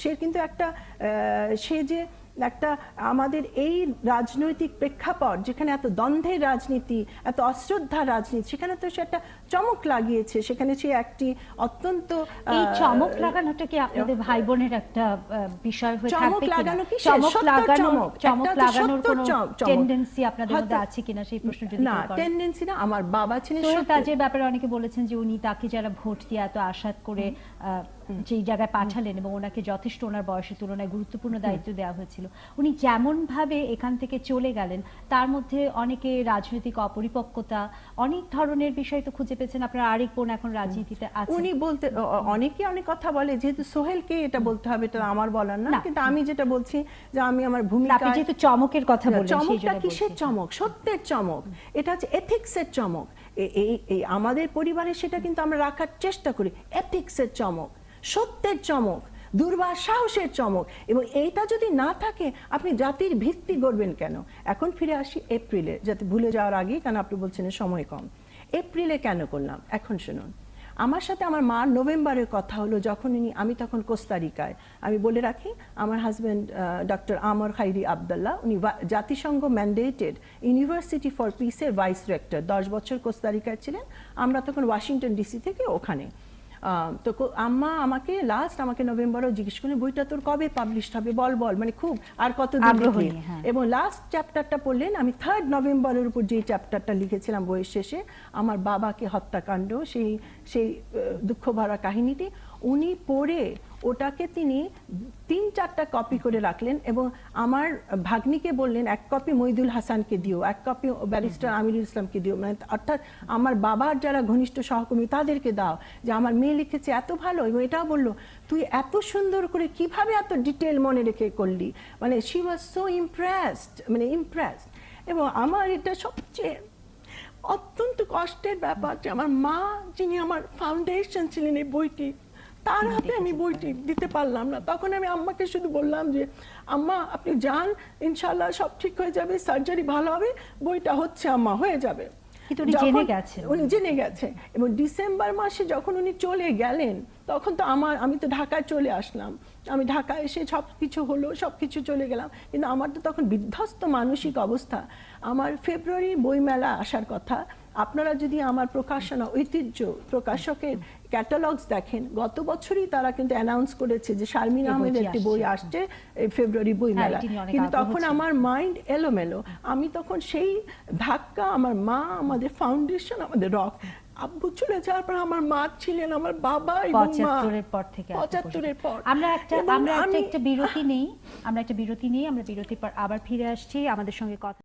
সে কিন্তু একটা সে যে একটা আমাদের এই রাজনৈতিক প্রেক্ষাপট যেখানে এত দ্বন্দ্বের রাজনীতি, এত অশ্রদ্ধার রাজনীতি, সেখানে তো সে একটা চমক লাগিয়েছে। সেখানে সে একটি অত্যন্ত এই চমক লাগানোটা কি আপনাদের ভাই বোনের একটা বিষয় হয়ে থাকবে? চমক লাগানো কি চমক লাগানোর কোনো টেন্ডেন্সি আপনাদের মধ্যে আছে কিনা সেই প্রশ্ন যদি না, টেন্ডেন্সি না। আমার বাবা ছিলেন সোহেল তাজের ব্যাপারে অনেকে বলেছেন যে উনি তাকে যারা ভোট দিয়ে এত আশাদ করে যেই জায়গায় পাঠালেন এবং ওনাকে যথেষ্ট ওনার বয়সের তুলনায় গুরুত্বপূর্ণ দায়িত্ব দেওয়া হয়েছিল, উনি যেমন ভাবে এখান থেকে চলে গেলেন তার মধ্যে অনেকে রাজনৈতিক অপরিপক্কতা, অনেক ধরনের বিষয় তো খুঁজে পেয়েছেন। আপনার আরেক বোন এখন রাজনীতিতে আছে, উনি বলতে অনেকে অনেক কথা বলে, যেহেতু সোহেলকে এটা বলতে হবে, এটা আমার বলার না। কিন্তু আমি যেটা বলছি যে আমি আমার ভূমিকা, আপনি যেহেতু চমকের কথা বললেন, চমকটা কিসের চমক? সত্যের চমক। এটা হচ্ছে এথিক্সের চমক। এই আমাদের পরিবারে সেটা কিন্তু আমরা রাখার চেষ্টা করি। এথিক্সের চমক, সত্যের চমক, দুর্বার সাহসের চমক। এবং এইটা যদি না থাকে আপনি জাতির ভিত্তি গড়বেন কেন? এখন ফিরে আসি এপ্রিলে, যাতে ভুলে যাওয়ার আগেই, কারণ আপনি বলছেন সময় কম। এপ্রিলে কেন করলাম এখন শুনুন। আমার সাথে আমার মার নভেম্বরের কথা হলো, যখন আমি তখন কোস্টারিকায়। আমি বলে রাখি, আমার হাজব্যান্ড ডক্টর আমর খাইরি আবদুল্লাহ, উনি জাতিসংঘ ম্যান্ডেটেড ইউনিভার্সিটি ফর পিসের ভাইস রেক্টর, 10 বছর কোস্টারিকায় ছিলেন। আমরা তখন ওয়াশিংটন ডিসি থেকে ওখানে। তো আম্মা আমাকে নভেম্বরেও জিজ্ঞেস করলেন, বইটা তোর কবে পাবলিশড হবে, বল বল, মানে খুব আর কতদিন লিখবি। এবং লাস্ট চ্যাপ্টারটা পড়লেন। আমি 3 নভেম্বরের উপর যে চ্যাপ্টারটা লিখেছিলাম বইয়ের শেষে, আমার বাবাকে হত্যাকাণ্ড, সেই দুঃখ ভরা কাহিনীটি, উনি পড়ে ওটাকে তিনি 3-4টা কপি করে রাখলেন এবং আমার ভাগ্নিকে বললেন, 1 কপি মইদুল হাসানকে দিও, 1 কপি ব্যারিস্টার আমিরুল ইসলামকে দিও, মানে অর্থাৎ আমার বাবার যারা ঘনিষ্ঠ সহকর্মী তাদেরকে দাও, যে আমার মেয়ে লিখেছে এত ভালো। এবং এটাও বললো, তুই এত সুন্দর করে কিভাবে এত ডিটেল মনে রেখে করলি, মানে শি ওয়াজ সো ইমপ্রেসড, মানে ইমপ্রেসড। এবং আমার এটা সবচেয়ে অত্যন্ত কষ্টের ব্যাপার যে আমার মা, যিনি আমার ফাউন্ডেশন ছিলেন এই বইটি, তার হাতে আমি বইটি দিতে পারলাম না। তখন আমি আম্মাকে শুধু বললাম যে, আম্মা আপনি যান, ইনশাল্লাহ সব ঠিক হয়ে যাবে, সার্জারি ভালো হবে, বইটা হচ্ছে আম্মা, হয়ে যাবে। উনি জেনে গেছে। এবং ডিসেম্বর মাসে যখন উনি চলে গেলেন, তখন তো আমি তো ঢাকায় চলে আসলাম। আমি ঢাকায় এসে সবকিছু হলো, সবকিছু চলে গেলাম। কিন্তু আমার তো তখন বিধ্বস্ত মানসিক অবস্থা। আমার ফেব্রুয়ারি বইমেলা আসার কথা। আপনারা যদি আমার প্রকাশনা ঐতিহ্য প্রকাশকের ক্যাটালগস দেখেন, গত বছরই তারা কিন্তু অ্যানাউন্স করেছে যে শারমিন আহমেদের একটি বই আসছে ফেব্রুয়ারি বইমেলা। কিন্তু তখন আমার মাইন্ড এলোমেলো। আমি তখন সেই ধাক্কা, আমার মা, আমাদের ফাউন্ডেশন, আমাদের রক, আব্বু চলে যাওয়ার পর আমার মা ছিলেন, আমার বাবা এবং মা 75-এর পর থেকে 75-এর পর। আমরা একটা বিরতি নেই, আমরা বিরতির পর আবার ফিরে আসছি। আমাদের সঙ্গে কথা